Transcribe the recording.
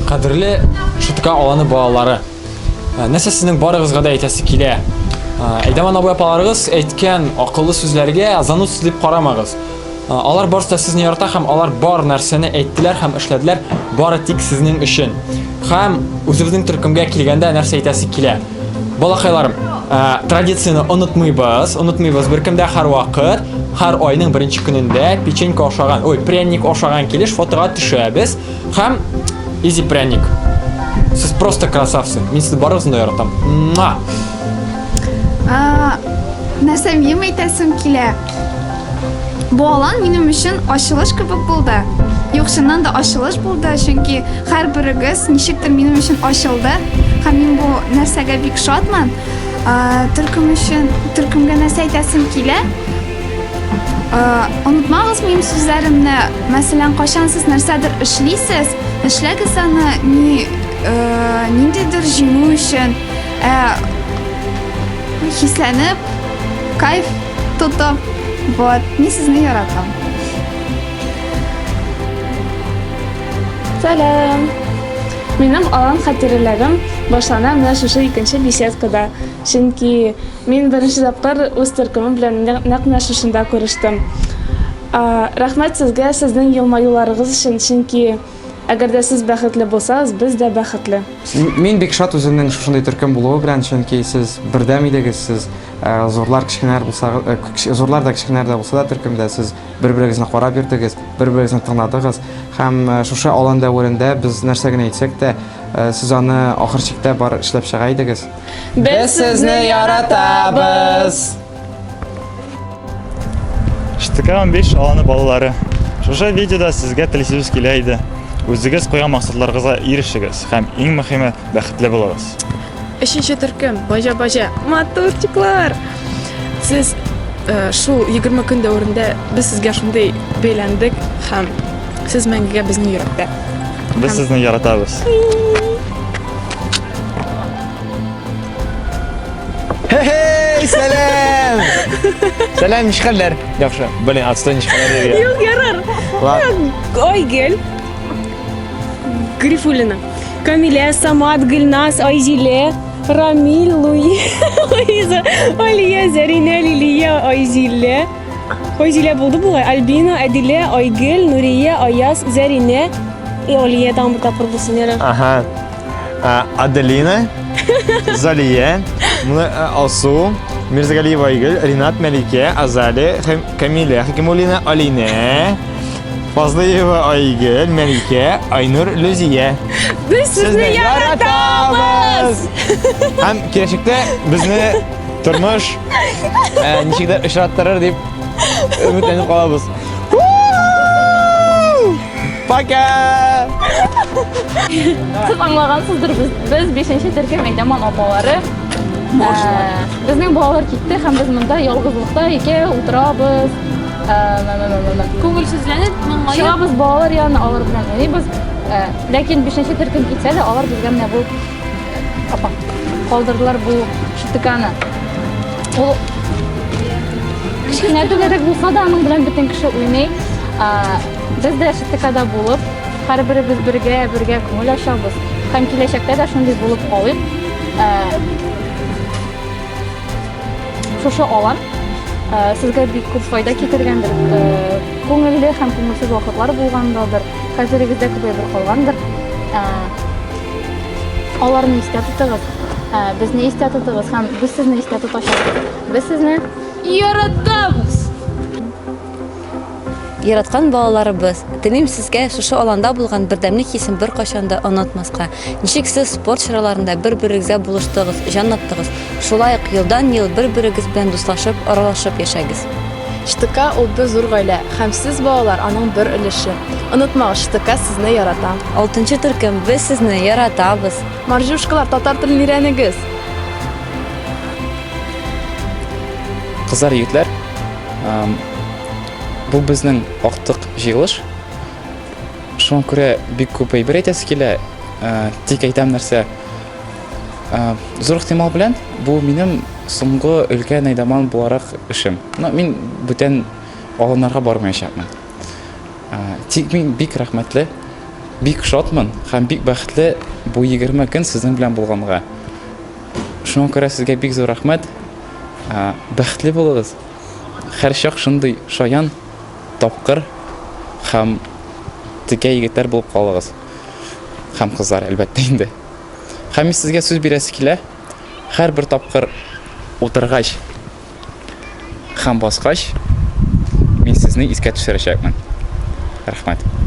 Кадерле шутка аланы балалары. Нәрсә сезнең барыгызга да әйтәсе килә. Әйдәман абый апаларыгыз әйткән акыллы сүзләргә зануд дип карамагыз. Алар барысы да сезне ярата һәм алар бар нәрсәне әйттеләр һәм эшләделәр бары тик сезнең өчен. Һәм үзебезнең төркемгә килгәндә нәрсә әйтәсе килә. Балакайларым, традицияны онытмыйбыз. Беркемдә һәр вакыт, һәр айның беренче көнендә печенька ашаган, пряник ашаган килеш фотога төшәбез һәм изи пряник. Сез просто красавцы. Мин сезне барыгызны да яратам. Нәрсә мин әйтәсем килә. Бу алан минем өчен ачылыш кебек булды. Юкшыннан да ачылыш булды, чөнки һәр берегез ничектер минем өчен ачылды һәм мин бу нәрсәгә бик шатман. Төркемгә нәрсә әйтәсем килә. Онытмагыз минем сүзләремне. Мәсәлән, кайчан сез нәрсәдер эшлисез, эшләгез аны ниндидер җиңү өчен, хисләнеп, кайф тотып, мин сезне яратам. Сәлам. Минем алан хатирәләрем башлана менә шушы 2нче беседкада. Чөнки мин беренче тапкыр үз төркемем белән нәкъ шушында күрештем. Рәхмәт сезгә сезнең елмаюларыгыз өчен, чөнки әгәр дә сез бәхетле булсагыз, без дә бәхетле. Мин бик шат үземнең шушындай төркем булуы белән, чөнки сез бердәм идегез, сез зурлар кичкенәр булсагыз, зурлар да кичкенәр дә булса да төркемдә сез бер-берегезне карап йөрдегез, бер-берегезне тыңладыгыз һәм шушы алан дәверендә без нәрсә генә әйтсәк тә, сез аны ахыр чиктә бар эшләп чыга идегез. Без сезне яратабыз. Штыка 15 аланы балалары. Шушы видеода сезгә телисез килә иде. Үзегез куйган максатларыгызга ирешегез һәм иң мөһиме бәхетле булыгыз. 3нче төркем, бажа-бажа, матурчиклар. Сез шул 20 көн дәверендә без сезгә шундый бәйләндек һәм сез мәңгегә безне яратты. Без сезне яратабыз. Hey, сәлам! Сәлам, нишкәләр? Яхшы. Блин, отстой нишкәләр. Юк, ярар. Айгөл. Грифулина. Камилә, Самат, Гөлназ, Айзилә, Рамил, Луи, Луиза, Алия, Зарина, Лилия, Айзилә. Айзилә булды бугай. Альбина, Әдилә, Айгөл, Нурия, Аяз, Зарина и Алия там бу тапыр булсын яра. Ага. Аделина, Залия, Алсу, Мирзагалиева Айгөл, Ринат, Мәликә, Азали, Камилә, Хакимуллина, Алина, Фазлыева Айгөл, Мәликә, Айнур, Лүзия. Без сезне яратабыз. Һәм киләчәктә безне тормыш ничектер очраттырыр дип өметләнеп калабыз. Пока! Siz аңлагансыздыр, без 5нче төркем әйдәман апалары. Безнең балалар китте һәм без монда ялгызлыкта икәү утырабыз. Күңелсезләнеп, чыгабыз балалар янына, алар белән уйныйбыз. Ләкин 5нче төркем китсә дә, алар безгә менә бу калдырдылар бу штыканы. Ул кичкенә түгәрәк булса да, аның белән бөтен кеше уйный. Без дә штыкада булып, һәрберебез бергә күңел ачабыз. Һәм киләчәктә дә шундый булып калыйк. Шушы алан сезгә бик күп файда китергәндер. Күңелле һәм күңелсез вакытлар булгандыр. Хәзергездә күбәйеп калгандыр. Аларны истә тотыгыз. Безне истә тотыгыз һәм без сезне истә тотачакбыз. Без сезне яратабыз. Яраткан балаларыбыз, телим сезгә шушы аланда булган бердәмлек хисен беркайчан да онытмаска. Ничек сез спорт чараларында бер-берегезгә булыштыгыз, җанлаттыгыз. Шулай ук елдан-ел бер-берегез белән дуслашып, аралашып яшәгез. Штыка ул бер зур гаилә һәм сез балалар аның бер өлеше. Онытмагыз, Штыка сезне ярата. 6нчы төркем, без сезне яратабыз. Маржушкалар, татар телен өйрәнегез. Кызлар, егетләр, бу безнең актык җыелыш. Шуңа күрә бик күп әйбер әйтәсе килә. Тик әйтәм нәрсә, зур ихтимал белән бу минем соңгы өлкән әйдәман буларак эшем. Мин бүтән аланнарга бармаячакмын. Тик мин бик рәхмәтле бик шатмын һәм бик бәхетле бу 20 көн сезнең белән булганга. Шуңа күрә сезгә бик зур рәхмәт. Бәхетле булыгыз. Һәр чак шундый шаян, тапкыр һәм текә егетләр булып калыгыз. Һәм кызлар әлбәттә инде. Һәм сезгә сүз бирәсе килә. Һәр бер тапкыр утыргач һәм баскач мин сезне искә төшерәчәкмен. Рәхмәт.